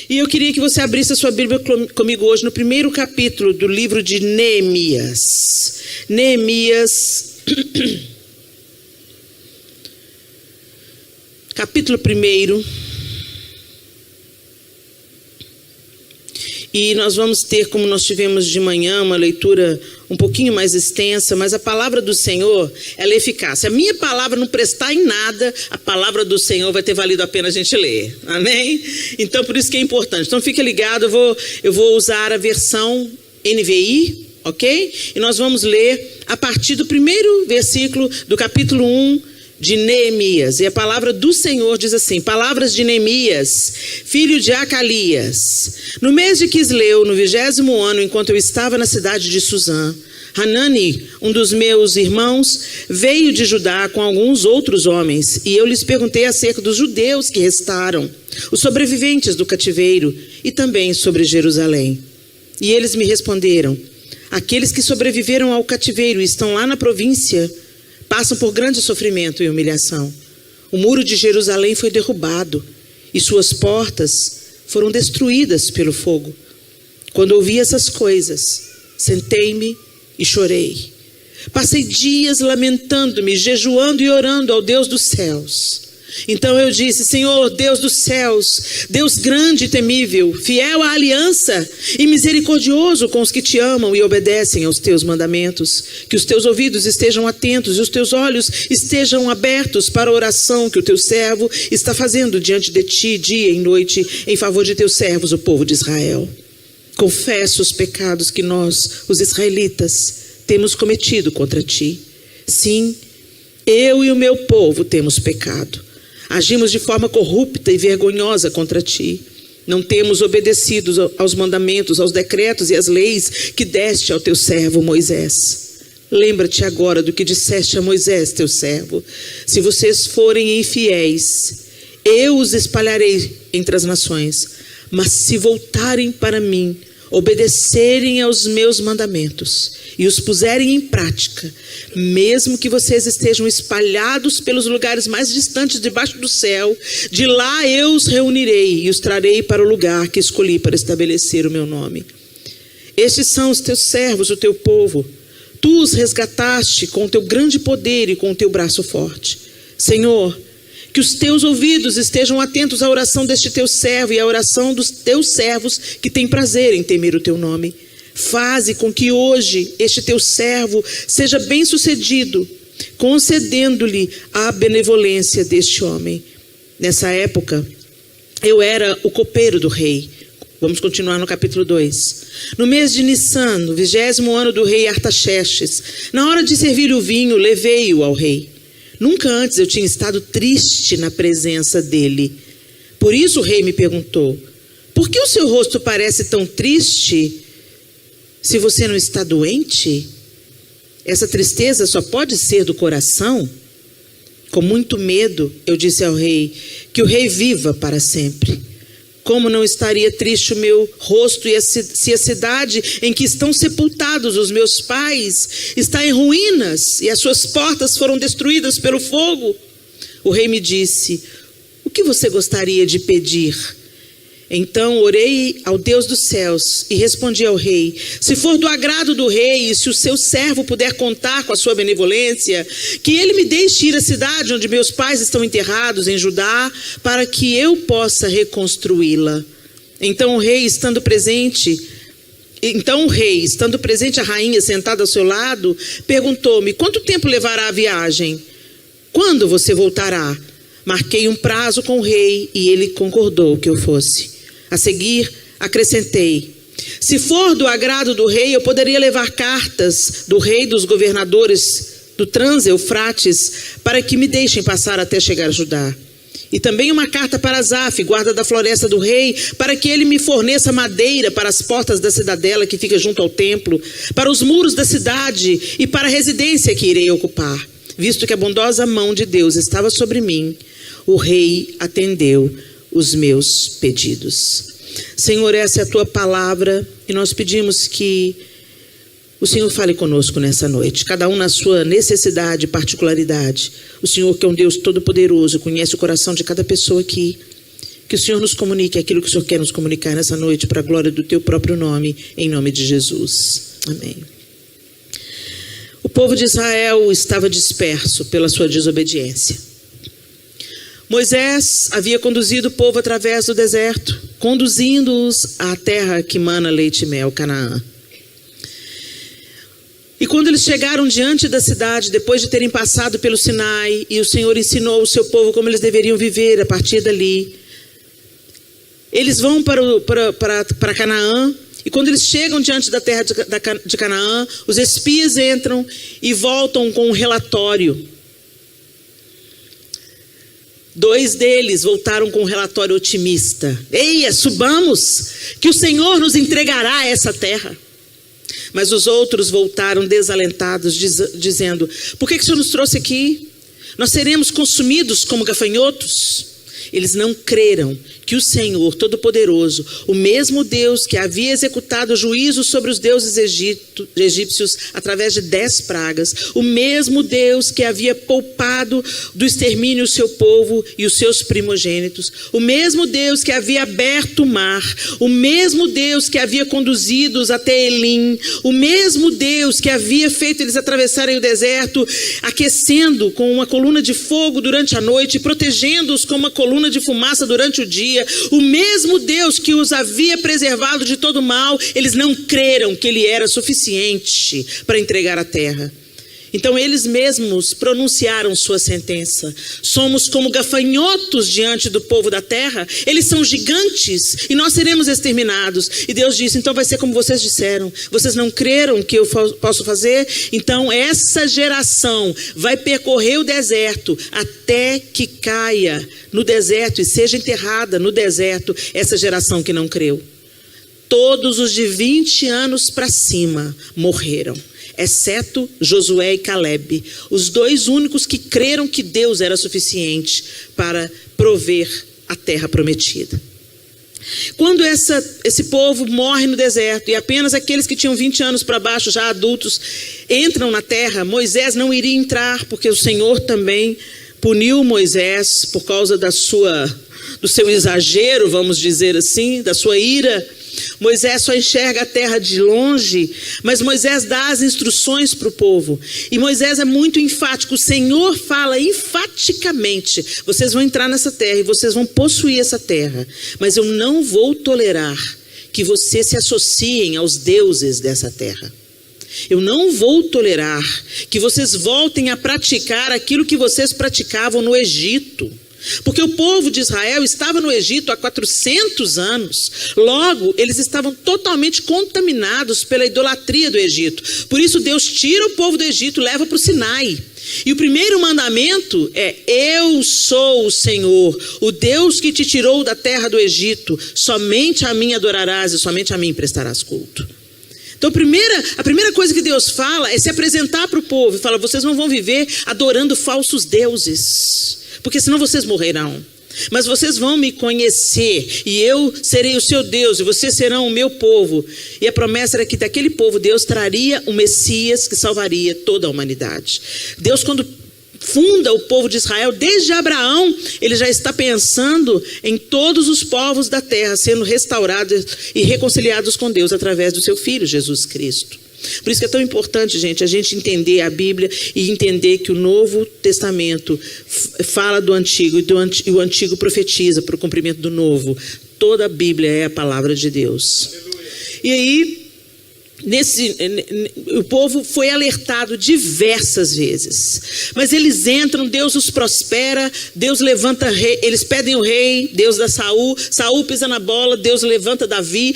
E eu queria que você abrisse a sua Bíblia comigo hoje no primeiro capítulo do livro de Neemias. Neemias, capítulo 1. E nós vamos ter, como nós tivemos de manhã, uma leitura um pouquinho mais extensa, mas a palavra do Senhor, ela é eficaz. Se a minha palavra não prestar em nada, a palavra do Senhor vai ter valido a pena a gente ler. Amém? Então, por isso que é importante. Então, fique ligado, eu vou usar a versão NVI, ok? E nós vamos ler a partir do primeiro versículo do capítulo 1 de Neemias. E a palavra do Senhor diz assim: palavras de Neemias, filho de Acalias. No mês de Quisleu, no 20º ano, enquanto eu estava na cidade de Suzã, Hanani, um dos meus irmãos, veio de Judá com alguns outros homens, e eu lhes perguntei acerca dos judeus que restaram, os sobreviventes do cativeiro, e também sobre Jerusalém. E eles me responderam: aqueles que sobreviveram ao cativeiro e estão lá na província passam por grande sofrimento e humilhação. O muro de Jerusalém foi derrubado e suas portas foram destruídas pelo fogo. Quando ouvi essas coisas, sentei-me e chorei. Passei dias lamentando-me, jejuando e orando ao Deus dos céus. Então eu disse: Senhor, Deus dos céus, Deus grande e temível, fiel à aliança e misericordioso com os que te amam e obedecem aos teus mandamentos, que os teus ouvidos estejam atentos e os teus olhos estejam abertos para a oração que o teu servo está fazendo diante de ti, dia e noite, em favor de teus servos, o povo de Israel. Confesso os pecados que nós, os israelitas, temos cometido contra ti. Sim, eu e o meu povo temos pecado. Agimos de forma corrupta e vergonhosa contra ti. Não temos obedecido aos mandamentos, aos decretos e às leis que deste ao teu servo Moisés. Lembra-te agora do que disseste a Moisés, teu servo. Se vocês forem infiéis, eu os espalharei entre as nações. Mas se voltarem para mim, obedecerem aos meus mandamentos e os puserem em prática, mesmo que vocês estejam espalhados pelos lugares mais distantes debaixo do céu, de lá eu os reunirei e os trarei para o lugar que escolhi para estabelecer o meu nome. Estes são os teus servos, o teu povo. Tu os resgataste com o teu grande poder e com o teu braço forte. Senhor, que os teus ouvidos estejam atentos à oração deste teu servo e à oração dos teus servos que têm prazer em temer o teu nome. Faze com que hoje este teu servo seja bem-sucedido, concedendo-lhe a benevolência deste homem. Nessa época, eu era o copeiro do rei. Vamos continuar no capítulo 2. No mês de Nissan, no 20º ano do rei Artaxerxes, na hora de servir o vinho, levei-o ao rei. Nunca antes eu tinha estado triste na presença dele. Por isso o rei me perguntou: por que o seu rosto parece tão triste se você não está doente? Essa tristeza só pode ser do coração? Com muito medo, eu disse ao rei: que o rei viva para sempre. Como não estaria triste o meu rosto se a cidade em que estão sepultados os meus pais está em ruínas e as suas portas foram destruídas pelo fogo? O rei me disse: o que você gostaria de pedir? Então orei ao Deus dos céus e respondi ao rei: se for do agrado do rei e se o seu servo puder contar com a sua benevolência, que ele me deixe ir à cidade onde meus pais estão enterrados em Judá, para que eu possa reconstruí-la. Então o rei, estando presente, a rainha sentada ao seu lado, perguntou-me: quanto tempo levará a viagem? Quando você voltará? Marquei um prazo com o rei e ele concordou que eu fosse. A seguir, acrescentei: se for do agrado do rei, eu poderia levar cartas do rei e dos governadores do Trans-Eufrates para que me deixem passar até chegar a Judá. E também uma carta para Asaf, guarda da floresta do rei, para que ele me forneça madeira para as portas da cidadela que fica junto ao templo, para os muros da cidade e para a residência que irei ocupar. Visto que a bondosa mão de Deus estava sobre mim, o rei atendeu os meus pedidos. Senhor, essa é a tua palavra e nós pedimos que o Senhor fale conosco nessa noite, cada um na sua necessidade e particularidade. O Senhor, que é um Deus todo-poderoso, conhece o coração de cada pessoa aqui. Que o Senhor nos comunique aquilo que o Senhor quer nos comunicar nessa noite, para a glória do teu próprio nome, em nome de Jesus. Amém. O povo de Israel estava disperso pela sua desobediência. Moisés havia conduzido o povo através do deserto, conduzindo-os à terra que mana leite e mel, Canaã. E quando eles chegaram diante da cidade, depois de terem passado pelo Sinai, e o Senhor ensinou o seu povo como eles deveriam viver a partir dali, eles vão para Canaã, e quando eles chegam diante da terra de Canaã, os espias entram e voltam com um relatório. 2 deles voltaram com um relatório otimista. Eia, subamos, que o Senhor nos entregará essa terra. Mas os outros voltaram desalentados, dizendo: por que o Senhor nos trouxe aqui? Nós seremos consumidos como gafanhotos. Eles não creram que o Senhor Todo-Poderoso, o mesmo Deus que havia executado juízo sobre os deuses egípcios através de 10 pragas, o mesmo Deus que havia poupado do extermínio o seu povo e os seus primogênitos, o mesmo Deus que havia aberto o mar, o mesmo Deus que havia conduzido-os até Elim, o mesmo Deus que havia feito eles atravessarem o deserto, aquecendo com uma coluna de fogo durante a noite, protegendo-os com uma coluna de fumaça durante o dia, o mesmo Deus que os havia preservado de todo mal, eles não creram que ele era suficiente para entregar a terra. Então eles mesmos pronunciaram sua sentença: somos como gafanhotos diante do povo da terra, eles são gigantes e nós seremos exterminados. E Deus disse: então vai ser como vocês disseram, vocês não creram que eu posso fazer? Então essa geração vai percorrer o deserto até que caia no deserto e seja enterrada no deserto essa geração que não creu. Todos os de 20 anos para cima morreram, exceto Josué e Caleb, os 2 únicos que creram que Deus era suficiente para prover a terra prometida. Quando esse povo morre no deserto e apenas aqueles que tinham 20 anos para baixo, já adultos, entram na terra, Moisés não iria entrar, porque o Senhor também puniu Moisés por causa do seu exagero, vamos dizer assim, da sua ira. Moisés só enxerga a terra de longe, mas Moisés dá as instruções para o povo. E Moisés é muito enfático. O Senhor fala enfaticamente: vocês vão entrar nessa terra e vocês vão possuir essa terra, mas eu não vou tolerar que vocês se associem aos deuses dessa terra. Eu não vou tolerar que vocês voltem a praticar aquilo que vocês praticavam no Egito. Porque o povo de Israel estava no Egito há 400 anos. Logo, eles estavam totalmente contaminados pela idolatria do Egito. Por isso Deus tira o povo do Egito e leva para o Sinai. E o primeiro mandamento é: eu sou o Senhor, o Deus que te tirou da terra do Egito. Somente a mim adorarás e somente a mim prestarás culto. Então a primeira coisa que Deus fala é se apresentar para o povo e fala: vocês não vão viver adorando falsos deuses, porque senão vocês morrerão. Mas vocês vão me conhecer e eu serei o seu Deus e vocês serão o meu povo. E a promessa era que daquele povo Deus traria um Messias que salvaria toda a humanidade. Deus, quando funda o povo de Israel, desde Abraão, ele já está pensando em todos os povos da terra sendo restaurados e reconciliados com Deus através do seu Filho, Jesus Cristo. Por isso que é tão importante, gente, a gente entender a Bíblia e entender que o Novo Testamento fala do Antigo e o Antigo profetiza para o cumprimento do Novo. Toda a Bíblia é a palavra de Deus. E aí, o povo foi alertado diversas vezes, mas eles entram, Deus os prospera, Deus levanta rei, eles pedem o rei, Deus dá Saul pisa na bola, Deus levanta Davi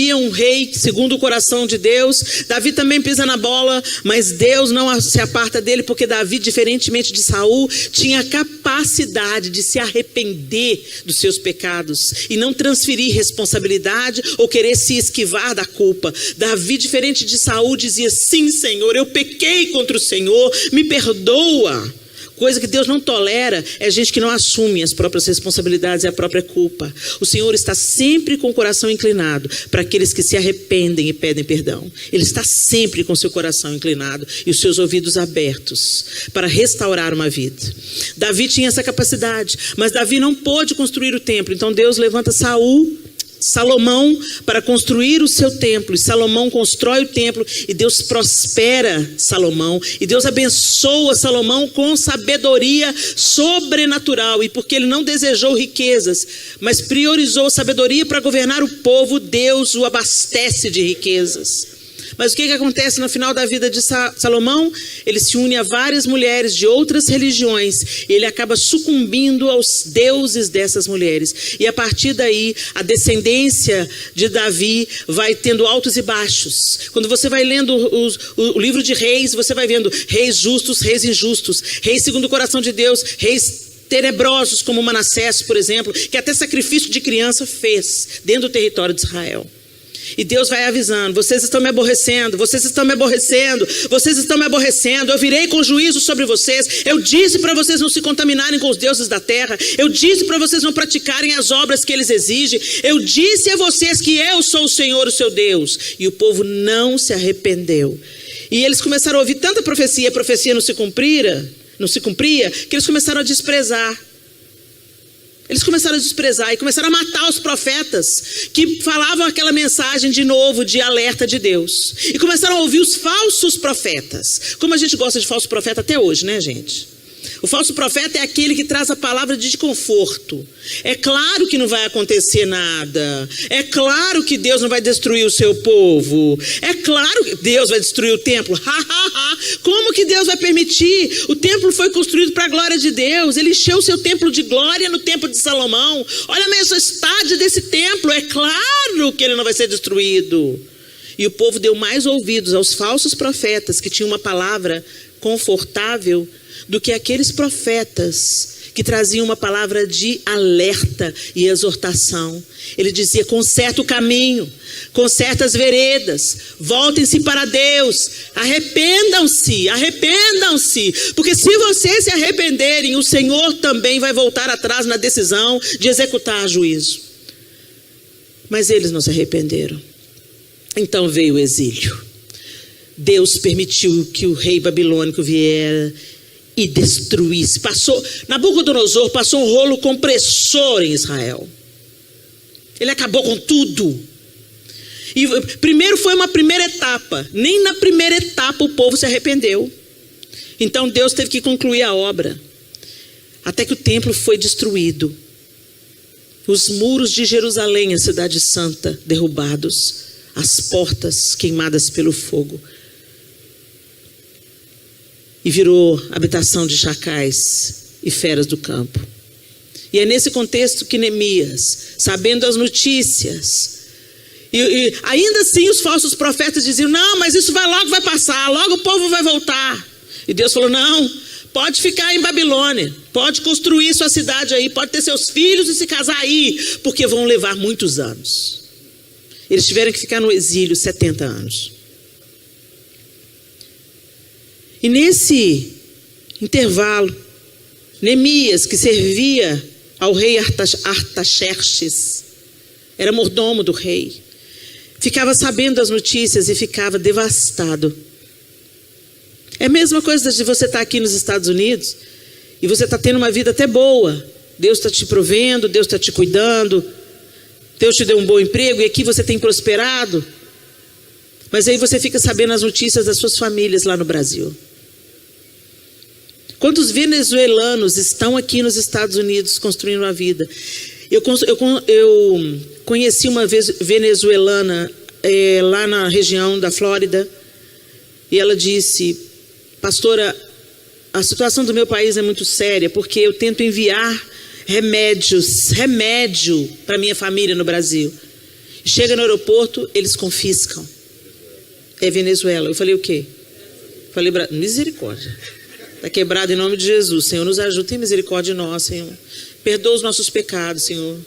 é um rei segundo o coração de Deus. Davi também pisa na bola, mas Deus não se aparta dele, porque Davi, diferentemente de Saul, tinha a capacidade de se arrepender dos seus pecados e não transferir responsabilidade ou querer se esquivar da culpa. Davi, diferente de Saul, dizia: sim, Senhor, eu pequei contra o Senhor, me perdoa. Coisa que Deus não tolera é gente que não assume as próprias responsabilidades e a própria culpa. O Senhor está sempre com o coração inclinado para aqueles que se arrependem e pedem perdão. Ele está sempre com seu coração inclinado e os seus ouvidos abertos para restaurar uma vida. Davi tinha essa capacidade, mas Davi não pôde construir o templo. Então Deus levanta Salomão para construir o seu templo, e Salomão constrói o templo, e Deus prospera Salomão, e Deus abençoa Salomão com sabedoria sobrenatural. E porque ele não desejou riquezas, mas priorizou sabedoria para governar o povo, Deus o abastece de riquezas. Mas o que acontece no final da vida de Salomão? Ele se une a várias mulheres de outras religiões. E ele acaba sucumbindo aos deuses dessas mulheres. E a partir daí, a descendência de Davi vai tendo altos e baixos. Quando você vai lendo o livro de Reis, você vai vendo reis justos, reis injustos, reis segundo o coração de Deus, reis tenebrosos como Manassés, por exemplo, que até sacrifício de criança fez dentro do território de Israel. E Deus vai avisando: vocês estão me aborrecendo, vocês estão me aborrecendo, vocês estão me aborrecendo, eu virei com juízo sobre vocês. Eu disse para vocês não se contaminarem com os deuses da terra, eu disse para vocês não praticarem as obras que eles exigem, eu disse a vocês que eu sou o Senhor, o seu Deus. E o povo não se arrependeu. E eles começaram a ouvir tanta profecia, a profecia não se cumpria, que eles começaram a desprezar. Eles começaram a desprezar e começaram a matar os profetas que falavam aquela mensagem de novo, de alerta de Deus. E começaram a ouvir os falsos profetas. Como a gente gosta de falso profeta até hoje, né, gente? O falso profeta é aquele que traz a palavra de conforto. É claro que não vai acontecer nada. É claro que Deus não vai destruir o seu povo. É claro que Deus vai destruir o templo. Como que Deus vai permitir? O templo foi construído para a glória de Deus. Ele encheu o seu templo de glória no templo de Salomão. Olha a majestade desse templo. É claro que ele não vai ser destruído. E o povo deu mais ouvidos aos falsos profetas que tinham uma palavra confortável do que aqueles profetas que traziam uma palavra de alerta e exortação. Ele dizia: conserta o caminho, conserta as veredas, voltem-se para Deus, arrependam-se, porque se vocês se arrependerem, o Senhor também vai voltar atrás na decisão de executar juízo. Mas eles não se arrependeram. Então veio o exílio. Deus permitiu que o rei babilônico viera e destruísse. Nabucodonosor passou um rolo compressor em Israel. Ele acabou com tudo. E primeiro foi uma primeira etapa. Nem na primeira etapa o povo se arrependeu. Então Deus teve que concluir a obra. Até que o templo foi destruído. Os muros de Jerusalém, a cidade santa, derrubados. As portas queimadas pelo fogo. E virou habitação de chacais e feras do campo. E é nesse contexto que Neemias, sabendo as notícias, e ainda assim os falsos profetas diziam: não, mas isso logo vai passar, logo o povo vai voltar. E Deus falou: não, pode ficar em Babilônia, pode construir sua cidade aí, pode ter seus filhos e se casar aí, porque vão levar muitos anos. Eles tiveram que ficar no exílio 70 anos. E nesse intervalo, Neemias, que servia ao rei Artaxerxes, era mordomo do rei, ficava sabendo das notícias e ficava devastado. É a mesma coisa de você estar aqui nos Estados Unidos e você está tendo uma vida até boa. Deus está te provendo, Deus está te cuidando, Deus te deu um bom emprego e aqui você tem prosperado. Mas aí você fica sabendo as notícias das suas famílias lá no Brasil. Quantos venezuelanos estão aqui nos Estados Unidos construindo uma vida? Eu conheci uma vez venezuelana lá na região da Flórida. E ela disse: pastora, a situação do meu país é muito séria, porque eu tento enviar remédio para minha família no Brasil. Chega no aeroporto, eles confiscam. É Venezuela. Eu falei: o quê? Falei: misericórdia. Está quebrado em nome de Jesus. Senhor, nos ajude, tem misericórdia de nós, Senhor. Perdoa os nossos pecados, Senhor.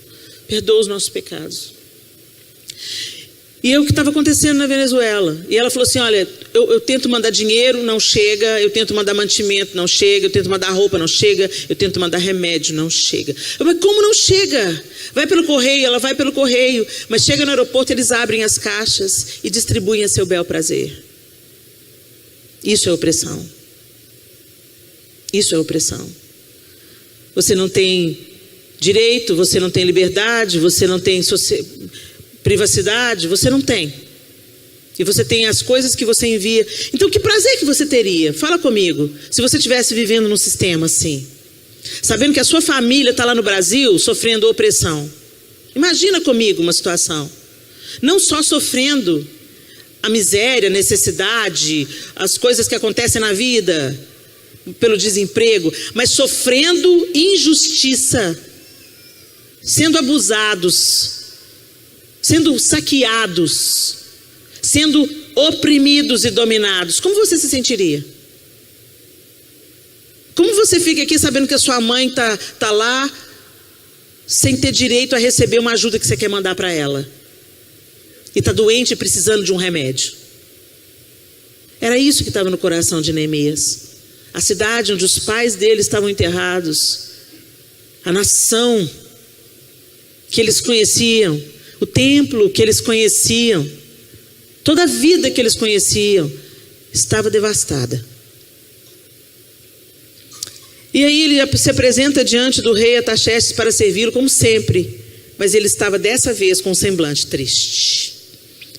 Perdoa os nossos pecados. E é o que estava acontecendo na Venezuela. E ela falou assim, olha, eu tento mandar dinheiro, não chega. Eu tento mandar mantimento, não chega. Eu tento mandar roupa, não chega. Eu tento mandar remédio, não chega. Mas como não chega? Vai pelo correio, ela vai pelo correio. Mas chega no aeroporto, eles abrem as caixas e distribuem a seu bel prazer. Isso é opressão. Isso é opressão. Você não tem direito, você não tem liberdade, você não tem privacidade, você não tem. E você tem as coisas que você envia. Então que prazer que você teria? Fala comigo. Se você estivesse vivendo num sistema assim, sabendo que a sua família está lá no Brasil sofrendo opressão. Imagina comigo uma situação. Não só sofrendo a miséria, a necessidade, as coisas que acontecem na vida, pelo desemprego, mas sofrendo injustiça, sendo abusados, sendo saqueados, sendo oprimidos e dominados. Como você se sentiria? Como você fica aqui sabendo que a sua mãe tá lá sem ter direito a receber uma ajuda que você quer mandar para ela? E está doente e precisando de um remédio. Era isso que estava no coração de Neemias. A cidade onde os pais dele estavam enterrados, a nação que eles conheciam, o templo que eles conheciam, toda a vida que eles conheciam, estava devastada. E aí ele se apresenta diante do rei Artaxerxes para servi-lo como sempre, mas ele estava dessa vez com um semblante triste.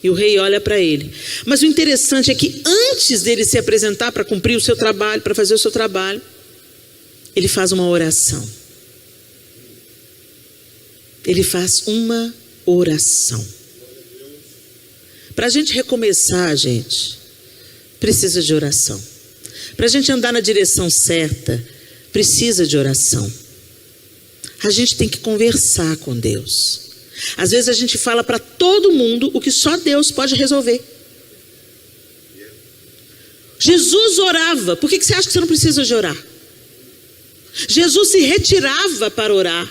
E o rei olha para ele. Mas o interessante é que antes dele se apresentar para cumprir o seu trabalho, para fazer o seu trabalho, ele faz uma oração. Ele faz uma oração. Para a gente recomeçar, gente, precisa de oração. Para a gente andar na direção certa, precisa de oração. A gente tem que conversar com Deus. Às vezes a gente fala para todo mundo o que só Deus pode resolver. Jesus orava. Por que você acha que você não precisa de orar? Jesus se retirava para orar.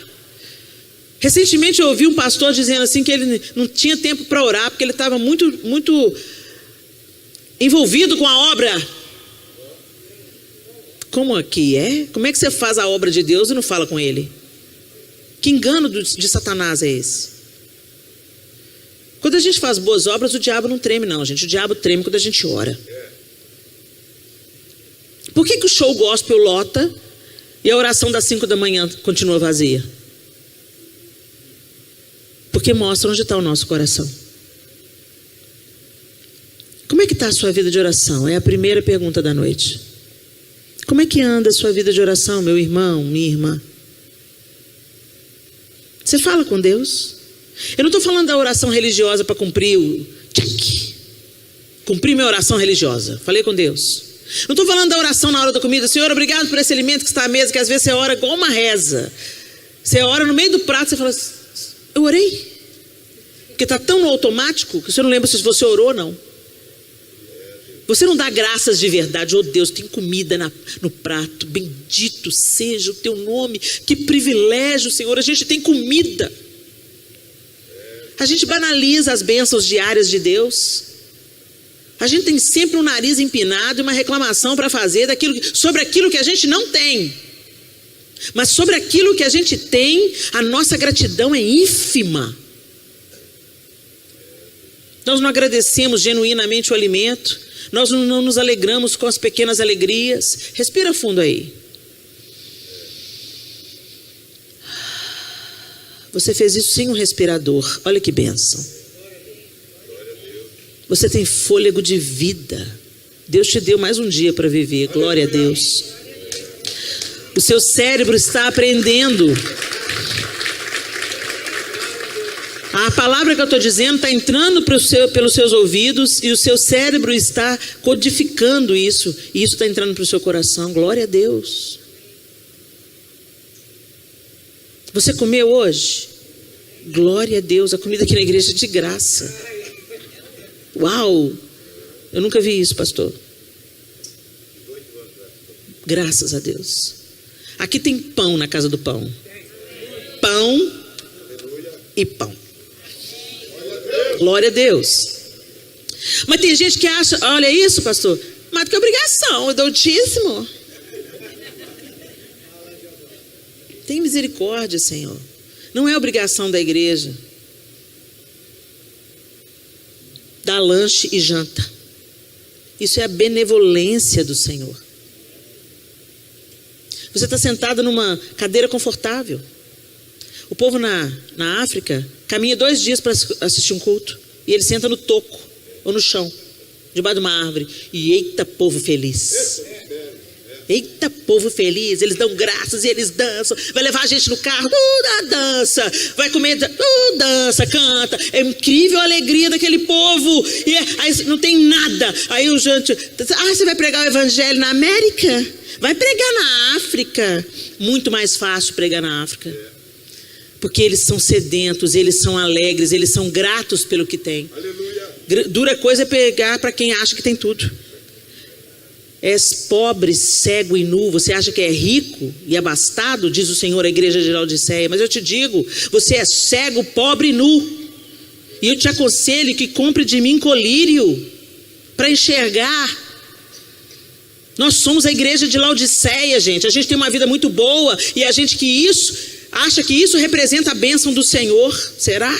Recentemente eu ouvi um pastor dizendo assim que ele não tinha tempo para orar porque ele estava muito envolvido com a obra. Como aqui é? Como é que você faz a obra de Deus e não fala com Ele? Que engano de Satanás é esse? Quando a gente faz boas obras, o diabo não treme não, gente. O diabo treme quando a gente ora. Por que o show gospel lota e a oração das 5 da manhã continua vazia? Porque mostra onde está o nosso coração. Como é que está a sua vida de oração? É a primeira pergunta da noite. Como é que anda a sua vida de oração, meu irmão, minha irmã? Você fala com Deus? Eu não estou falando da oração religiosa para cumprir o check. Cumprir minha oração religiosa. Falei com Deus. Não estou falando da oração na hora da comida. Senhor, obrigado por esse alimento que está à mesa, que às vezes você ora igual uma reza. Você ora no meio do prato, você fala, eu orei? Porque está tão no automático que você não lembra se você orou ou não. Você não dá graças de verdade. Oh Deus, tem comida no prato. Bendito seja o teu nome. Que privilégio, Senhor. A gente tem comida. A gente banaliza as bênçãos diárias de Deus. A gente tem sempre um nariz empinado e uma reclamação para fazer sobre aquilo que a gente não tem. Mas sobre aquilo que a gente tem, a nossa gratidão é ínfima. Nós não agradecemos genuinamente o alimento. Nós não nos alegramos com as pequenas alegrias. Respira fundo aí. Você fez isso sem um respirador. Olha que bênção. Você tem fôlego de vida. Deus te deu mais um dia para viver. Glória a Deus. O seu cérebro está aprendendo. A palavra que eu estou dizendo está entrando pelos seus ouvidos e o seu cérebro está codificando isso. E isso está entrando para o seu coração. Glória a Deus. Você comeu hoje? Glória a Deus. A comida aqui na igreja é de graça. Uau! Eu nunca vi isso, pastor. Graças a Deus. Aqui tem pão na casa do pão. Pão e pão. Glória a Deus. Mas tem gente que acha, olha isso, pastor, mais do que obrigação, eu dou o dízimo. Tem misericórdia, Senhor. Não é obrigação da igreja dar lanche e janta. Isso é a benevolência do Senhor. Você está sentado numa cadeira confortável. O povo na África caminha 2 dias para assistir um culto. E ele senta no toco ou no chão, debaixo de uma árvore. E eita povo feliz. Eita povo feliz. Eles dão graças e eles dançam. Vai levar a gente no carro, dança. Vai comer, dança, canta. É incrível a alegria daquele povo. E aí não tem nada. Aí o gente, você vai pregar o evangelho na América? Vai pregar na África. Muito mais fácil pregar na África. Porque eles são sedentos, eles são alegres, eles são gratos pelo que têm. Aleluia. Dura coisa é pegar para quem acha que tem tudo. És pobre, cego e nu. Você acha que é rico e abastado? Diz o Senhor à igreja de Laodiceia. Mas eu te digo, você é cego, pobre e nu. E eu te aconselho que compre de mim colírio para enxergar. Nós somos a igreja de Laodiceia, gente. A gente tem uma vida muito boa e a gente acha que isso representa a bênção do Senhor. Será?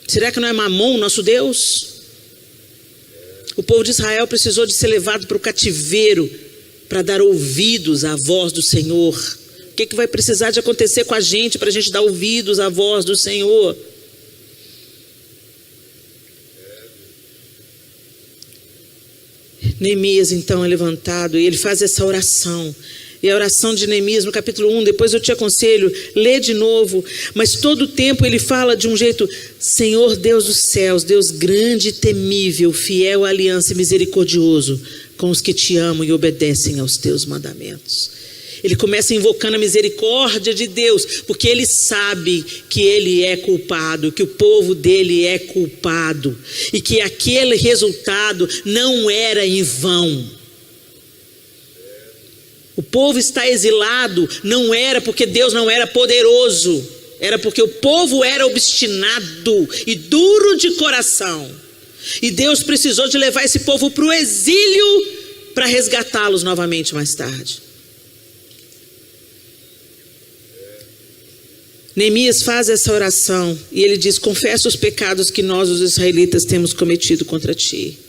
Será que não é Mamon, nosso Deus? O povo de Israel precisou de ser levado para o cativeiro para dar ouvidos à voz do Senhor. O que vai precisar de acontecer com a gente para a gente dar ouvidos à voz do Senhor? Neemias então é levantado e ele faz essa oração. E a oração de Neemias no capítulo 1, depois eu te aconselho, lê de novo. Mas todo o tempo ele fala de um jeito: Senhor Deus dos céus, Deus grande e temível, fiel à aliança e misericordioso com os que te amam e obedecem aos teus mandamentos. Ele começa invocando a misericórdia de Deus, porque ele sabe que ele é culpado, que o povo dele é culpado, e que aquele resultado não era em vão. O povo está exilado, não era porque Deus não era poderoso, era porque o povo era obstinado e duro de coração. E Deus precisou de levar esse povo para o exílio para resgatá-los novamente mais tarde. Neemias faz essa oração e ele diz: confessa os pecados que nós, os israelitas, temos cometido contra ti.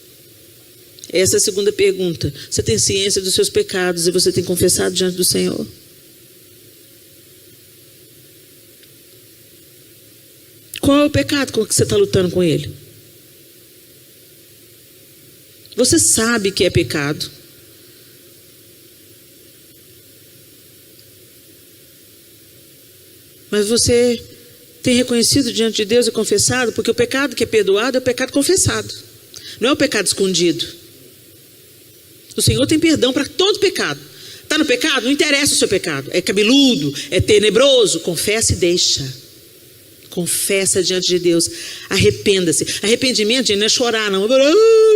Essa é a segunda pergunta. Você tem ciência dos seus pecados e você tem confessado diante do Senhor? Qual é o pecado com que você está lutando com ele? Você sabe que é pecado. Mas você tem reconhecido diante de Deus e confessado? Porque o pecado que é perdoado é o pecado confessado, não é o pecado escondido. O Senhor tem perdão para todo pecado. Está no pecado? Não interessa o seu pecado. É cabeludo, é tenebroso. Confessa e deixa. Confessa diante de Deus. Arrependa-se. Arrependimento, gente, não é chorar, não.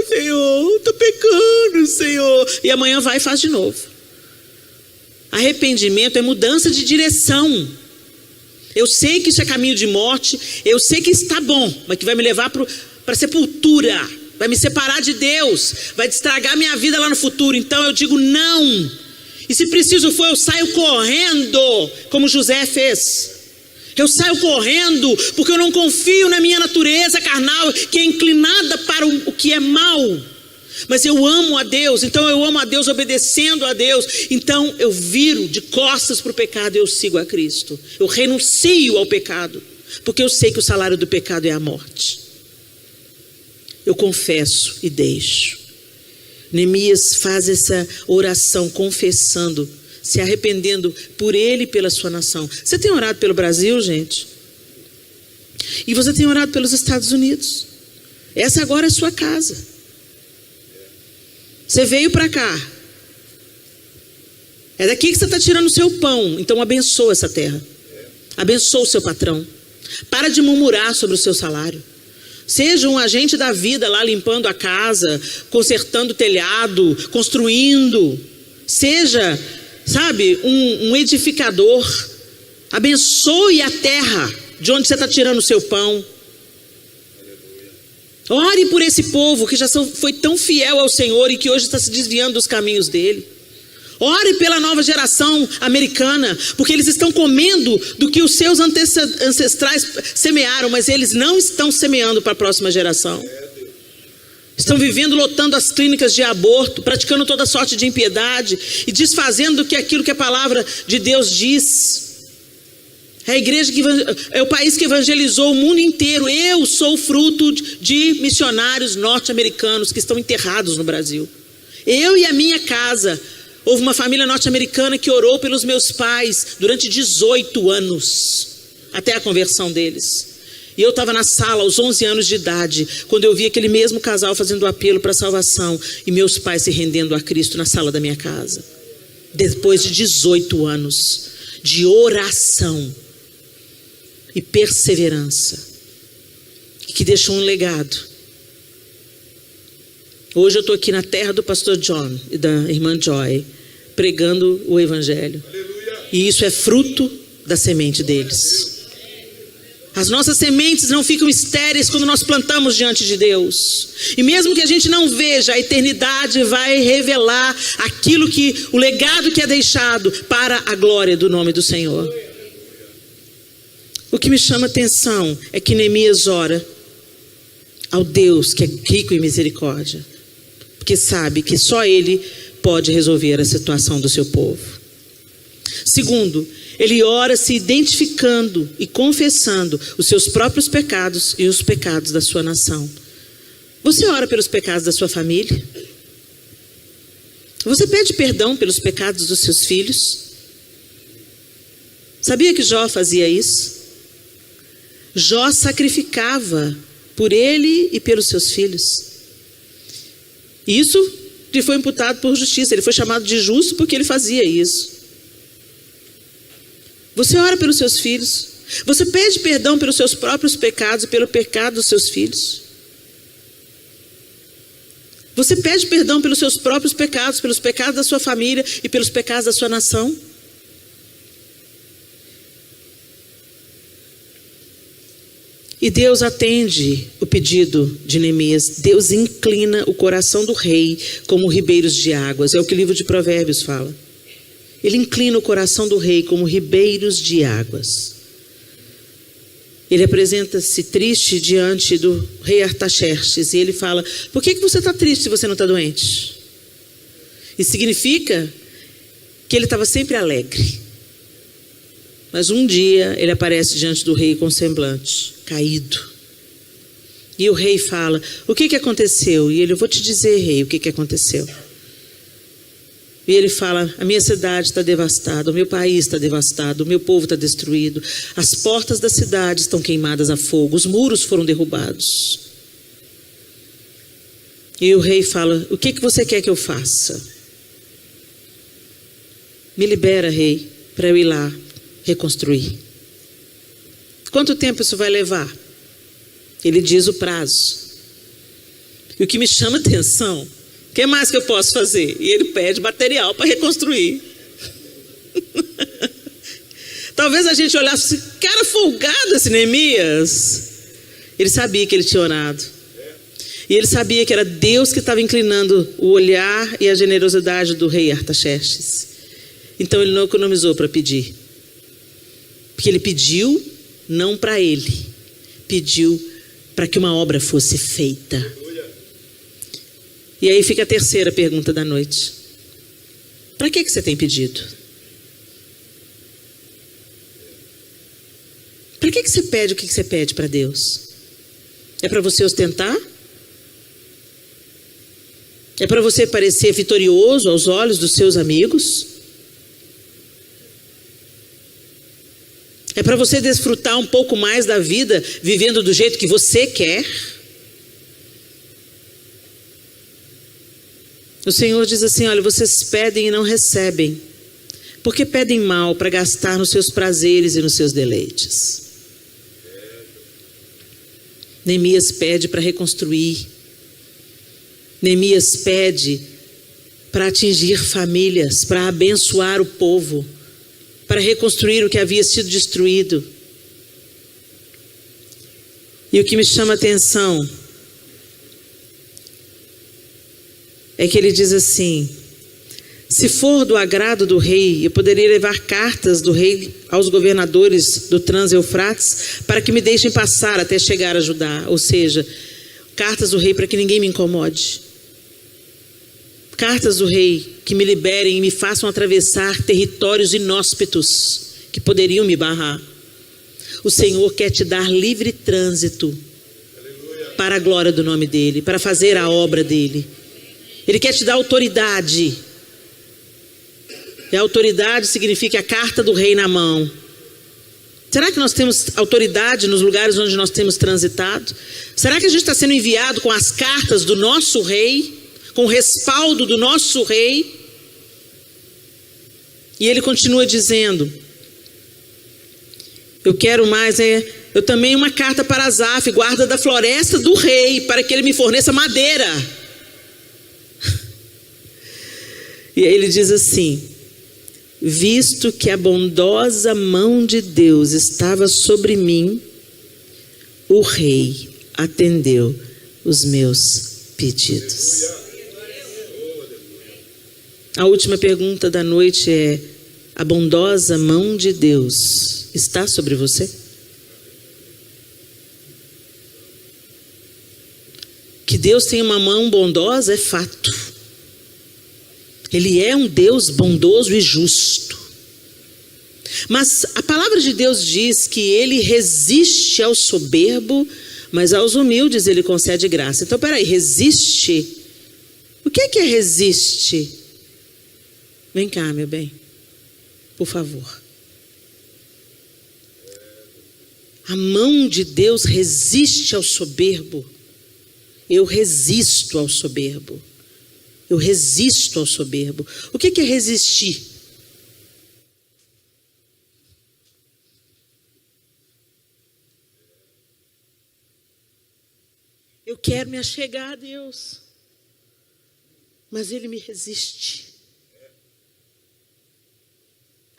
Senhor, estou pecando, Senhor. E amanhã vai e faz de novo. Arrependimento é mudança de direção. Eu sei que isso é caminho de morte. Eu sei que está bom, mas que vai me levar para a sepultura. Vai me separar de Deus, vai estragar minha vida lá no futuro. Então eu digo não. E se preciso for, eu saio correndo, como José fez. Eu saio correndo, porque eu não confio na minha natureza carnal, que é inclinada para o que é mal. Mas eu amo a Deus, então eu amo a Deus obedecendo a Deus. Então eu viro de costas para o pecado e eu sigo a Cristo. Eu renuncio ao pecado, porque eu sei que o salário do pecado é a morte. Eu confesso e deixo. Neemias faz essa oração confessando, se arrependendo por ele e pela sua nação. Você tem orado pelo Brasil, gente? E você tem orado pelos Estados Unidos. Essa agora é a sua casa. Você veio para cá. É daqui que você está tirando o seu pão. Então abençoa essa terra. Abençoa o seu patrão. Para de murmurar sobre o seu salário. Seja um agente da vida lá limpando a casa, consertando o telhado, construindo. Seja, sabe, um edificador. Abençoe a terra de onde você está tirando o seu pão. Ore por esse povo que já foi tão fiel ao Senhor e que hoje está se desviando dos caminhos dele. Ore pela nova geração americana, porque eles estão comendo do que os seus ancestrais semearam, mas eles não estão semeando para a próxima geração. Estão vivendo, lotando as clínicas de aborto, praticando toda sorte de impiedade e desfazendo aquilo que a palavra de Deus diz. É a igreja é o país que evangelizou o mundo inteiro. Eu sou fruto de missionários norte-americanos que estão enterrados no Brasil. Eu e a minha casa. Houve uma família norte-americana que orou pelos meus pais durante 18 anos, até a conversão deles. E eu estava na sala aos 11 anos de idade, quando eu vi aquele mesmo casal fazendo apelo para a salvação e meus pais se rendendo a Cristo na sala da minha casa. Depois de 18 anos de oração e perseverança, que deixou um legado. Hoje eu estou aqui na terra do pastor John e da irmã Joy, pregando o evangelho. Aleluia. E isso é fruto da semente deles. As nossas sementes não ficam estéreis quando nós plantamos diante de Deus. E mesmo que a gente não veja, a eternidade vai revelar o legado que é deixado para a glória do nome do Senhor. O que me chama a atenção é que Neemias ora ao Deus que é rico em misericórdia, porque sabe que só Ele pode resolver a situação do seu povo. Segundo, ele ora se identificando e confessando os seus próprios pecados e os pecados da sua nação. Você ora pelos pecados da sua família? Você pede perdão pelos pecados dos seus filhos? Sabia que Jó fazia isso? Jó sacrificava por ele e pelos seus filhos. Isso lhe foi imputado por justiça. Ele foi chamado de justo porque ele fazia isso. Você ora pelos seus filhos. Você pede perdão pelos seus próprios pecados e pelo pecado dos seus filhos. Você pede perdão pelos seus próprios pecados, pelos pecados da sua família e pelos pecados da sua nação. E Deus atende o pedido de Neemias. Deus inclina o coração do rei como ribeiros de águas. É o que o livro de Provérbios fala. Ele inclina o coração do rei como ribeiros de águas. Ele apresenta-se triste diante do rei Artaxerxes. E ele fala: por que você está triste se você não está doente? Isso significa que ele estava sempre alegre. Mas um dia ele aparece diante do rei com semblante caído. E o rei fala: o que aconteceu? E ele: eu vou te dizer, rei, o que aconteceu. E ele fala: a minha cidade está devastada, o meu país está devastado, o meu povo está destruído, as portas da cidade estão queimadas a fogo, os muros foram derrubados. E o rei fala: o que você quer que eu faça? Me libera, rei, para eu ir lá reconstruir. Quanto tempo isso vai levar? Ele diz o prazo. E o que me chama a atenção: o que mais que eu posso fazer? E ele pede material para reconstruir. Talvez a gente olhasse assim: cara folgado esse Neemias. Ele sabia que ele tinha orado. E ele sabia que era Deus que estava inclinando o olhar e a generosidade do rei Artaxerxes. Então ele não economizou para pedir. Porque ele pediu não para ele, pediu para que uma obra fosse feita. E aí fica a terceira pergunta da noite: para que você tem pedido? Para que você pede o que você pede para Deus? É para você ostentar? É para você parecer vitorioso aos olhos dos seus amigos? É para você desfrutar um pouco mais da vida, vivendo do jeito que você quer? O Senhor diz assim: olha, vocês pedem e não recebem, porque pedem mal para gastar nos seus prazeres e nos seus deleites. Neemias pede para reconstruir. Neemias pede para atingir famílias, para abençoar o povo, para reconstruir o que havia sido destruído. E o que me chama a atenção é que ele diz assim: se for do agrado do rei, eu poderia levar cartas do rei aos governadores do Trans-Eufrates para que me deixem passar até chegar a Judá. Ou seja, cartas do rei para que ninguém me incomode. Cartas do rei que me liberem e me façam atravessar territórios inóspitos que poderiam me barrar. O Senhor quer te dar livre trânsito para a glória do nome dEle, para fazer a obra dEle. Ele quer te dar autoridade. E a autoridade significa a carta do rei na mão. Será que nós temos autoridade nos lugares onde nós temos transitado? Será que a gente está sendo enviado com as cartas do nosso rei? Com o respaldo do nosso rei? E ele continua dizendo: eu quero mais, eu também uma carta para Asaf, guarda da floresta do rei, para que ele me forneça madeira. E aí ele diz assim: visto que a bondosa mão de Deus estava sobre mim, o rei atendeu os meus pedidos. A última pergunta da noite é: a bondosa mão de Deus está sobre você? Que Deus tem uma mão bondosa é fato. Ele é um Deus bondoso e justo. Mas a palavra de Deus diz que Ele resiste ao soberbo, mas aos humildes Ele concede graça. Então, peraí, resiste? O que é resiste? Vem cá, meu bem, por favor. A mão de Deus resiste ao soberbo. Eu resisto ao soberbo. Eu resisto ao soberbo. O que é resistir? Eu quero me achegar a Deus, mas Ele me resiste.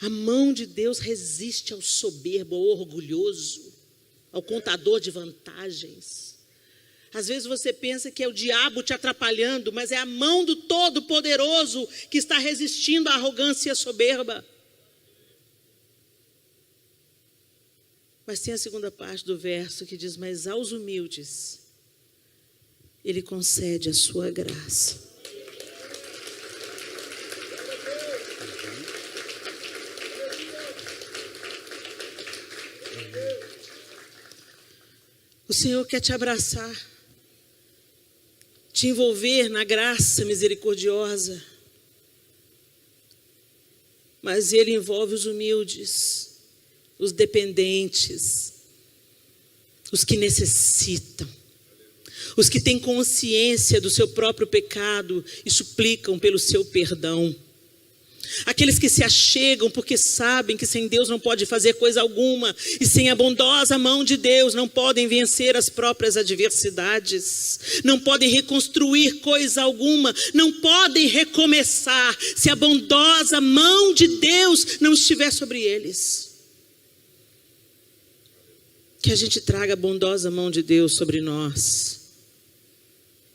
A mão de Deus resiste ao soberbo, ao orgulhoso, ao contador de vantagens. Às vezes você pensa que é o diabo te atrapalhando, mas é a mão do Todo-Poderoso que está resistindo à arrogância e à soberba. Mas tem a segunda parte do verso que diz: mas aos humildes Ele concede a sua graça. O Senhor quer te abraçar, te envolver na graça misericordiosa, mas Ele envolve os humildes, os dependentes, os que necessitam, os que têm consciência do seu próprio pecado e suplicam pelo seu perdão. Aqueles que se achegam porque sabem que sem Deus não pode fazer coisa alguma, e sem a bondosa mão de Deus não podem vencer as próprias adversidades, não podem reconstruir coisa alguma, não podem recomeçar se a bondosa mão de Deus não estiver sobre eles. Que a gente traga a bondosa mão de Deus sobre nós.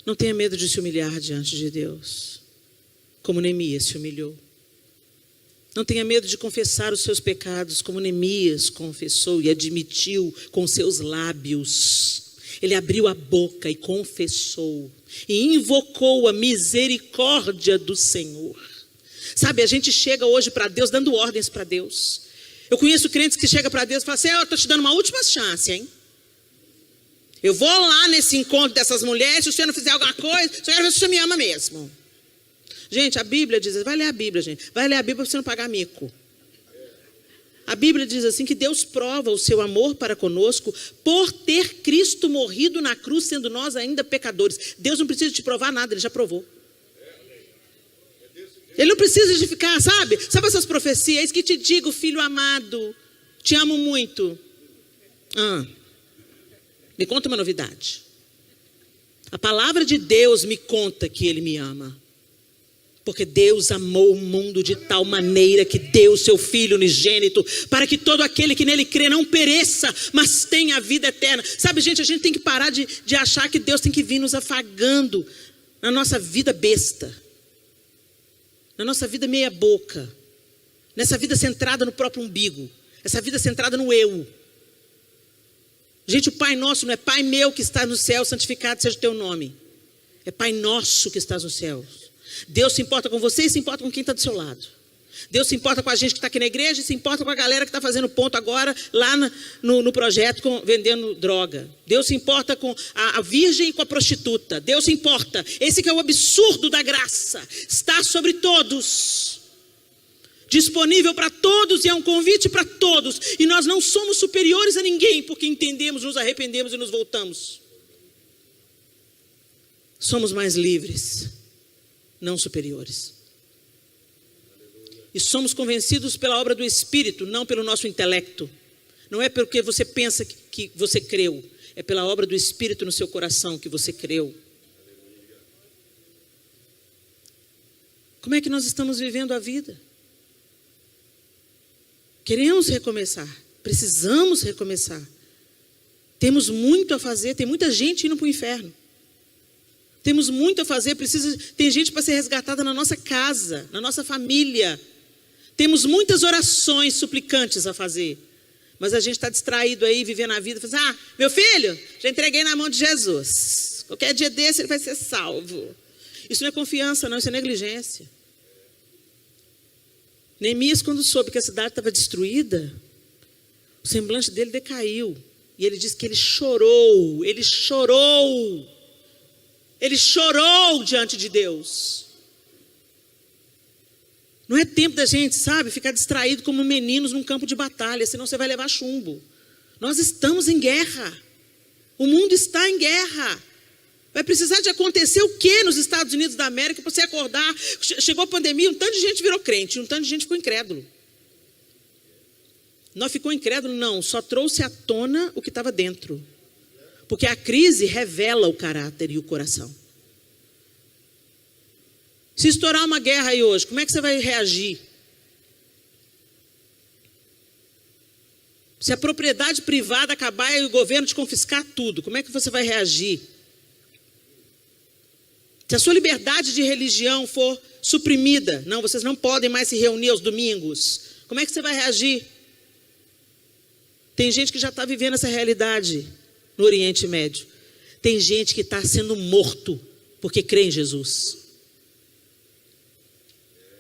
Não tenha medo de se humilhar diante de Deus, como Neemias se humilhou. Não tenha medo de confessar os seus pecados, como Neemias confessou e admitiu com seus lábios. Ele abriu a boca e confessou, e invocou a misericórdia do Senhor. Sabe, a gente chega hoje para Deus dando ordens para Deus. Eu conheço crentes que chegam para Deus e falam assim: eu estou te dando uma última chance, hein? Eu vou lá nesse encontro dessas mulheres, se o senhor não fizer alguma coisa, só quero ver se o senhor me ama mesmo. Gente, a Bíblia diz, vai ler a Bíblia, gente. Vai ler a Bíblia para você não pagar mico. A Bíblia diz assim que Deus prova o seu amor para conosco por ter Cristo morrido na cruz, sendo nós ainda pecadores. Deus não precisa te provar nada, Ele já provou. Ele não precisa de ficar, sabe essas profecias? Eis que te digo, filho amado, te amo muito. Me conta uma novidade. A palavra de Deus me conta que Ele me ama. Porque Deus amou o mundo de tal maneira que deu o seu Filho unigênito, para que todo aquele que nele crê não pereça, mas tenha a vida eterna. Sabe, gente, a gente tem que parar de achar que Deus tem que vir nos afagando na nossa vida besta, na nossa vida meia boca, nessa vida centrada no próprio umbigo, essa vida centrada no eu. Gente, o Pai Nosso não é Pai meu que está no céu, santificado seja o teu nome. É Pai Nosso que estás nos céus. Deus se importa com você e se importa com quem está do seu lado. Deus se importa com a gente que está aqui na igreja e se importa com a galera que está fazendo ponto agora lá no projeto vendendo droga. Deus se importa com a virgem e com a prostituta. Deus se importa. Esse que é o absurdo da graça. Está sobre todos. Disponível para todos e é um convite para todos. E nós não somos superiores a ninguém porque entendemos, nos arrependemos e nos voltamos. Somos mais livres, não superiores. E somos convencidos pela obra do Espírito, não pelo nosso intelecto. Não é porque você pensa que você creu. É pela obra do Espírito no seu coração que você creu. Como é que nós estamos vivendo a vida? Queremos recomeçar. Precisamos recomeçar. Temos muito a fazer. Tem muita gente indo para o inferno. Temos muito a fazer. Tem gente para ser resgatada na nossa casa, na nossa família. Temos muitas orações suplicantes a fazer. Mas a gente está distraído aí, vivendo a vida. Fazendo, meu filho, já entreguei na mão de Jesus. Qualquer dia desse ele vai ser salvo. Isso não é confiança não, isso é negligência. Neemias, quando soube que a cidade estava destruída, o semblante dele decaiu. E ele diz que ele chorou. Ele chorou. Ele chorou diante de Deus. Não é tempo da gente, sabe, ficar distraído como meninos num campo de batalha, senão você vai levar chumbo. Nós estamos em guerra. O mundo está em guerra. Vai precisar de acontecer o quê nos Estados Unidos da América para você acordar? Chegou a pandemia, um tanto de gente virou crente, um tanto de gente ficou incrédulo. Não ficou incrédulo, não, só trouxe à tona o que estava dentro. Porque a crise revela o caráter e o coração. Se estourar uma guerra aí hoje, como é que você vai reagir? Se a propriedade privada acabar e o governo te confiscar tudo, como é que você vai reagir? Se a sua liberdade de religião for suprimida, não, vocês não podem mais se reunir aos domingos, como é que você vai reagir? Tem gente que já está vivendo essa realidade no Oriente Médio. Tem gente que está sendo morto porque crê em Jesus.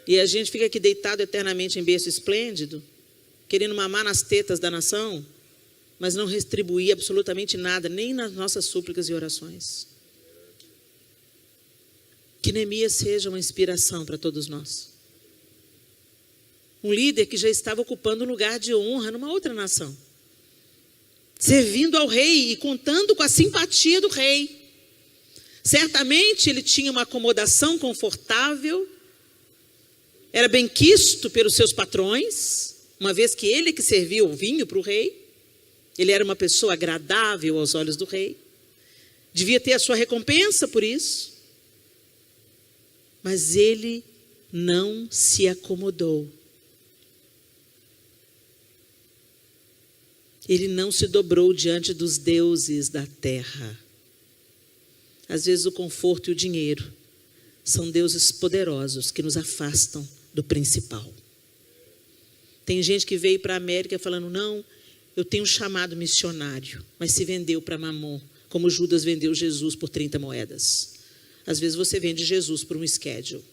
E a gente fica aqui deitado eternamente em berço esplêndido, querendo mamar nas tetas da nação, mas não retribuir absolutamente nada, nem nas nossas súplicas e orações. Que Neemias seja uma inspiração para todos nós. Um líder que já estava ocupando um lugar de honra numa outra nação, servindo ao rei e contando com a simpatia do rei. Certamente ele tinha uma acomodação confortável, era bem quisto pelos seus patrões, uma vez que ele que servia o vinho para o rei. Ele era uma pessoa agradável aos olhos do rei. Devia ter a sua recompensa por isso. Mas ele não se acomodou. Ele não se dobrou diante dos deuses da terra. Às vezes o conforto e o dinheiro são deuses poderosos que nos afastam do principal. Tem gente que veio para a América falando, não, eu tenho um chamado missionário, mas se vendeu para Mamon, como Judas vendeu Jesus por 30 moedas. Às vezes você vende Jesus por um schedule.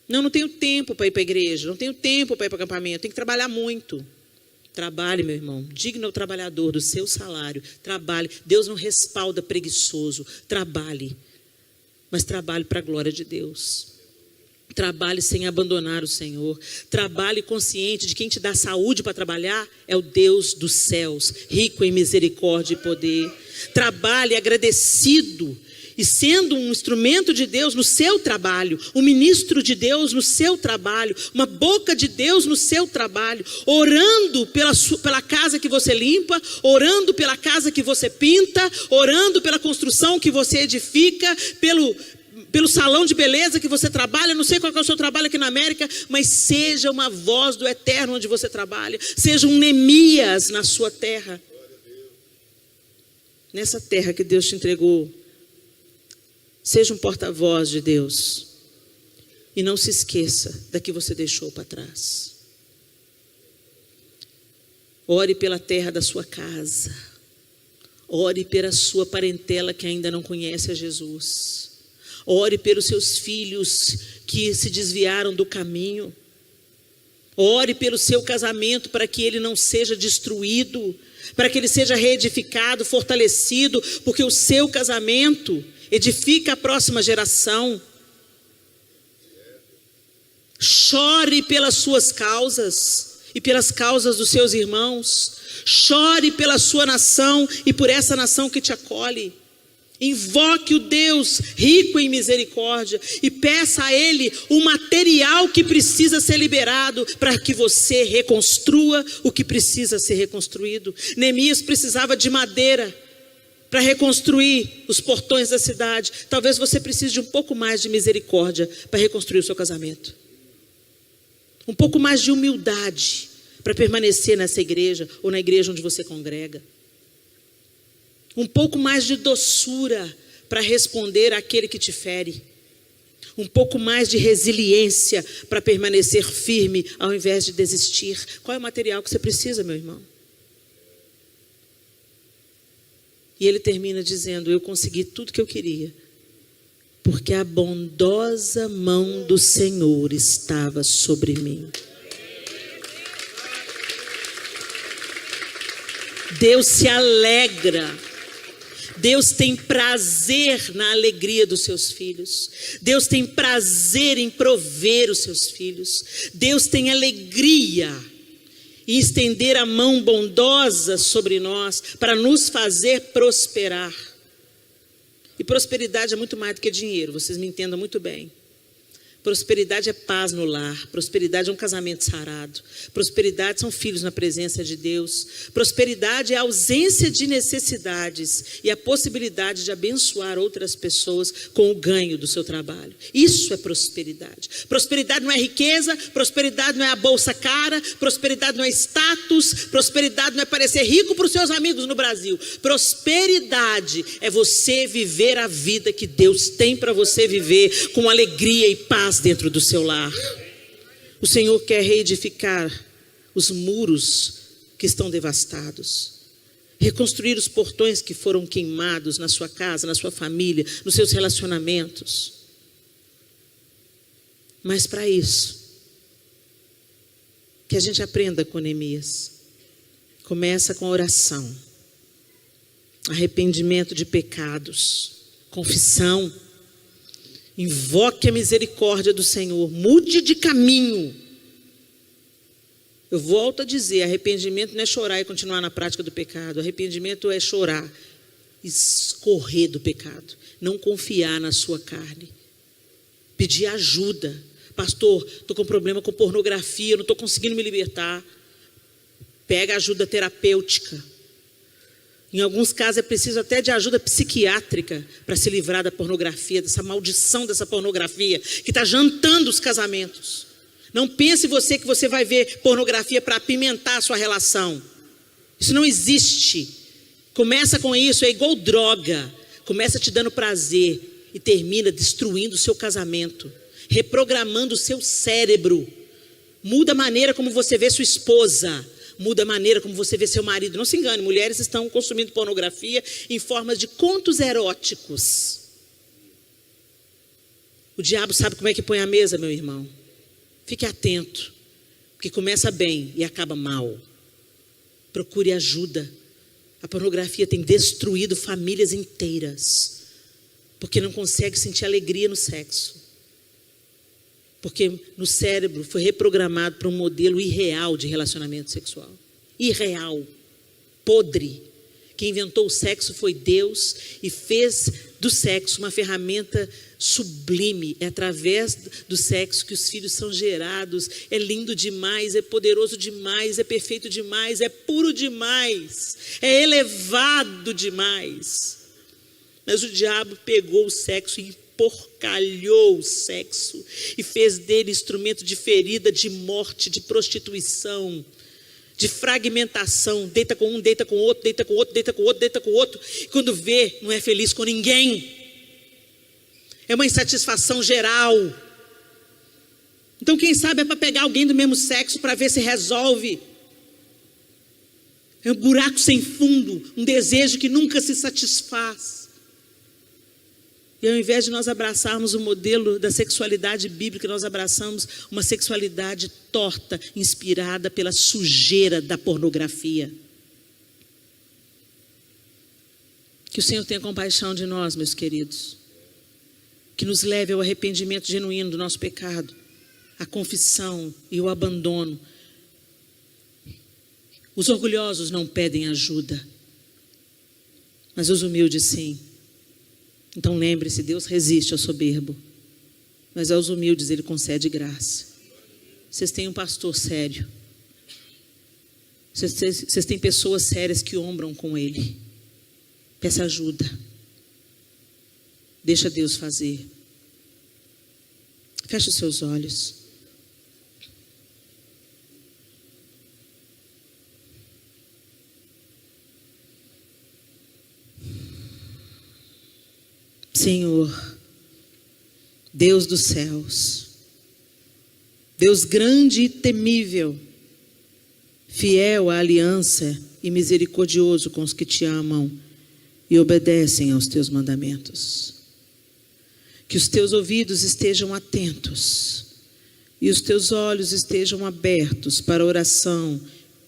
Não tenho tempo para ir para a igreja, não tenho tempo para ir para o acampamento, tenho que trabalhar muito. Trabalhe, meu irmão, digno ao trabalhador do seu salário, trabalhe. Deus não respalda preguiçoso, trabalhe, mas trabalhe para a glória de Deus. Trabalhe sem abandonar o Senhor. Trabalhe consciente de quem te dá saúde para trabalhar é o Deus dos céus, rico em misericórdia e poder. Trabalhe agradecido e sendo um instrumento de Deus no seu trabalho, um ministro de Deus no seu trabalho, uma boca de Deus no seu trabalho, orando pela casa que você limpa, orando pela casa que você pinta, orando pela construção que você edifica, pelo salão de beleza que você trabalha. Não sei qual é o seu trabalho aqui na América, mas seja uma voz do eterno onde você trabalha, seja um Neemias na sua terra, nessa terra que Deus te entregou Seja um porta-voz de Deus. E não se esqueça da que você deixou para trás. Ore pela terra da sua casa. Ore pela sua parentela que ainda não conhece a Jesus. Ore pelos seus filhos que se desviaram do caminho. Ore pelo seu casamento para que ele não seja destruído, para que ele seja reedificado, fortalecido, porque o seu casamento edifica a próxima geração. Chore pelas suas causas e pelas causas dos seus irmãos. Chore pela sua nação e por essa nação que te acolhe. Invoque o Deus rico em misericórdia e peça a Ele o material que precisa ser liberado para que você reconstrua o que precisa ser reconstruído. Neemias precisava de madeira para reconstruir os portões da cidade. Talvez você precise de um pouco mais de misericórdia para reconstruir o seu casamento. Um pouco mais de humildade para permanecer nessa igreja ou na igreja onde você congrega. Um pouco mais de doçura para responder àquele que te fere. Um pouco mais de resiliência para permanecer firme ao invés de desistir. Qual é o material que você precisa, meu irmão? E ele termina dizendo: eu consegui tudo que eu queria, porque a bondosa mão do Senhor estava sobre mim. Deus se alegra. Deus tem prazer na alegria dos seus filhos. Deus tem prazer em prover os seus filhos. Deus tem alegria em estender a mão bondosa sobre nós para nos fazer prosperar. E prosperidade é muito mais do que dinheiro, vocês me entendam muito bem. Prosperidade é paz no lar, prosperidade é um casamento sarado, prosperidade são filhos na presença de Deus, prosperidade é a ausência de necessidades e a possibilidade de abençoar outras pessoas com o ganho do seu trabalho. Isso é prosperidade. Prosperidade não é riqueza, prosperidade não é a bolsa cara, prosperidade não é status, prosperidade não é parecer rico para os seus amigos no Brasil. Prosperidade é você viver a vida que Deus tem para você viver com alegria e paz dentro do seu lar. O Senhor quer reedificar os muros que estão devastados, reconstruir os portões que foram queimados na sua casa, na sua família, nos seus relacionamentos. Mas para isso, que a gente aprenda com Neemias. Começa com a oração, arrependimento de pecados, confissão. Invoque a misericórdia do Senhor, mude de caminho. Eu volto a dizer, arrependimento não é chorar e continuar na prática do pecado. Arrependimento é chorar, escorrer do pecado, não confiar na sua carne, pedir ajuda. Pastor, estou com problema com pornografia, não estou conseguindo me libertar. Pega ajuda terapêutica. Em alguns casos é preciso até de ajuda psiquiátrica para se livrar da pornografia, dessa maldição dessa pornografia que está jantando os casamentos. Não pense você que você vai ver pornografia para apimentar a sua relação. Isso não existe. Começa com isso, é igual droga. Começa te dando prazer e termina destruindo o seu casamento, reprogramando o seu cérebro. Muda a maneira como você vê sua esposa. Muda a maneira como você vê seu marido. Não se engane, mulheres estão consumindo pornografia em formas de contos eróticos. O diabo sabe como é que põe a mesa, meu irmão. Fique atento, porque começa bem e acaba mal. Procure ajuda. A pornografia tem destruído famílias inteiras, porque não consegue sentir alegria no sexo. Porque no cérebro foi reprogramado para um modelo irreal de relacionamento sexual. Irreal, podre. Quem inventou o sexo foi Deus e fez do sexo uma ferramenta sublime. É através do sexo que os filhos são gerados. É lindo demais, é poderoso demais, é perfeito demais, é puro demais, é elevado demais. Mas o diabo pegou o sexo e porcalhou o sexo e fez dele instrumento de ferida, de morte, de prostituição, de fragmentação. Deita com um, deita com o outro, deita com o outro, deita com o outro, deita com o outro, e quando vê, não é feliz com ninguém. é uma insatisfação geral. Então quem sabe é para pegar alguém do mesmo sexo para ver se resolve. É um buraco sem fundo, um desejo que nunca se satisfaz. E ao invés de nós abraçarmos o modelo da sexualidade bíblica, nós abraçamos uma sexualidade torta, inspirada pela sujeira da pornografia. Que o Senhor tenha compaixão de nós, meus queridos. Que nos leve ao arrependimento genuíno do nosso pecado, a confissão e o abandono. Os orgulhosos não pedem ajuda, mas os humildes sim. Então lembre-se, Deus resiste ao soberbo, mas aos humildes Ele concede graça. Vocês têm um pastor sério. Vocês têm pessoas sérias que ombram com Ele. Peça ajuda. Deixa Deus fazer. Feche os seus olhos. Senhor, Deus dos céus, Deus grande e temível, fiel à aliança e misericordioso com os que te amam e obedecem aos teus mandamentos. Que os teus ouvidos estejam atentos e os teus olhos estejam abertos para a oração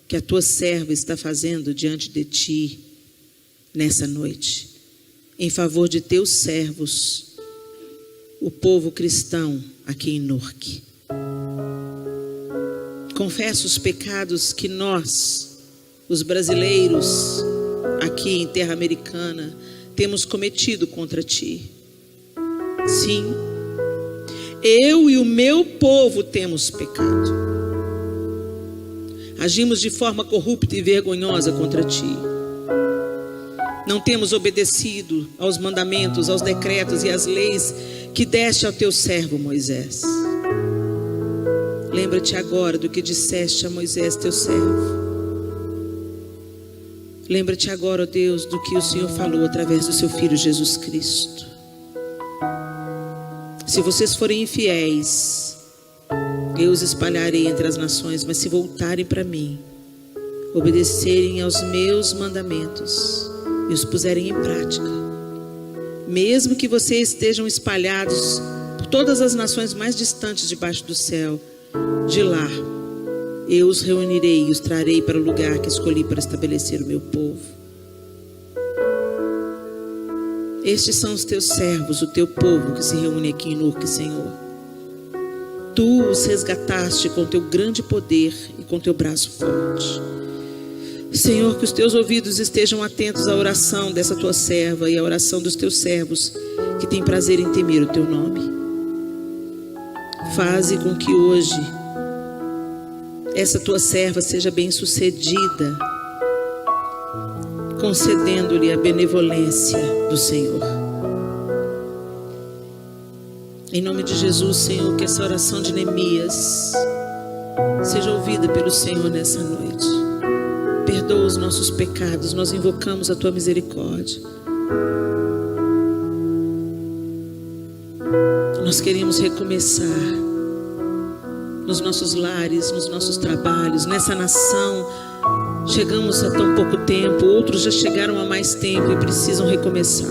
que a tua serva está fazendo diante de ti nessa noite, em favor de teus servos, o povo cristão aqui em Newark. Confesso os pecados que nós, os brasileiros aqui em terra americana, temos cometido contra ti. Sim, eu e o meu povo temos pecado. Agimos de forma corrupta e vergonhosa contra ti. Não temos obedecido aos mandamentos, aos decretos e às leis que deste ao teu servo Moisés. Lembra-te agora do que disseste a Moisés, teu servo. Lembra-te agora, ó Deus, do que o Senhor falou através do seu Filho Jesus Cristo. Se vocês forem infiéis, eu os espalharei entre as nações, mas se voltarem para mim, obedecerem aos meus mandamentos e os puserem em prática, mesmo que vocês estejam espalhados por todas as nações mais distantes debaixo do céu, de lá eu os reunirei e os trarei para o lugar que escolhi para estabelecer o meu povo. Estes são os teus servos, o teu povo que se reúne aqui em Newark, Senhor. Tu os resgataste com teu grande poder e com teu braço forte. Senhor, que os teus ouvidos estejam atentos à oração dessa tua serva e à oração dos teus servos que têm prazer em temer o teu nome. Faze com que hoje essa tua serva seja bem-sucedida, concedendo-lhe a benevolência do Senhor. Em nome de Jesus, Senhor, que essa oração de Neemias seja ouvida pelo Senhor nessa noite. Perdoa os nossos pecados, nós invocamos a tua misericórdia. Nós queremos recomeçar nos nossos lares, nos nossos trabalhos, nessa nação. Chegamos há tão pouco tempo, outros já chegaram há mais tempo e precisam recomeçar.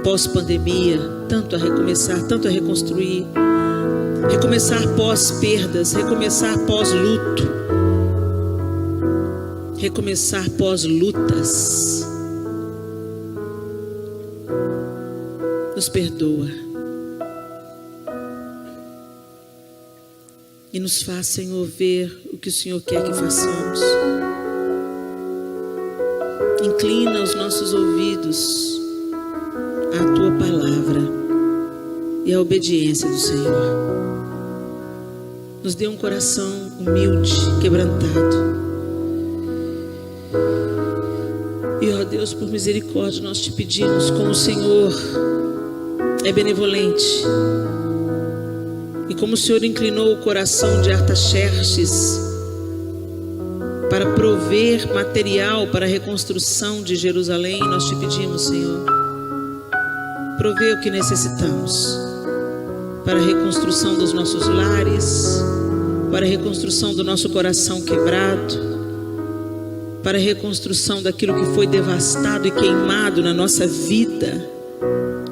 Pós-pandemia, tanto a recomeçar, tanto a reconstruir. Recomeçar pós-perdas, recomeçar pós-luto. Recomeçar pós-lutas. Nos perdoa. E nos faz, Senhor, ver o que o Senhor quer que façamos. Inclina os nossos ouvidos à tua palavra e à obediência do Senhor. Nos dê um coração humilde, quebrantado. E, ó Deus, por misericórdia, nós te pedimos, como o Senhor é benevolente, e como o Senhor inclinou o coração de Artaxerxes para prover material para a reconstrução de Jerusalém, nós te pedimos, Senhor, provê o que necessitamos para a reconstrução dos nossos lares, para a reconstrução do nosso coração quebrado, para a reconstrução daquilo que foi devastado e queimado na nossa vida,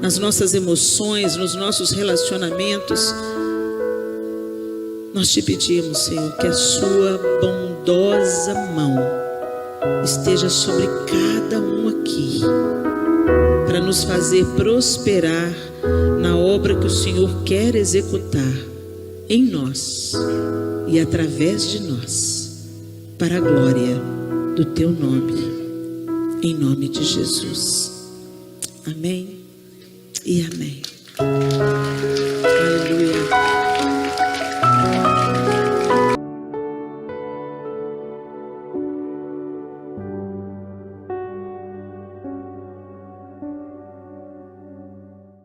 nas nossas emoções, nos nossos relacionamentos. Nós te pedimos, Senhor, que a sua bondosa mão esteja sobre cada um aqui, para nos fazer prosperar na obra que o Senhor quer executar em nós e através de nós, para a glória do teu nome, em nome de Jesus. Amém e amém.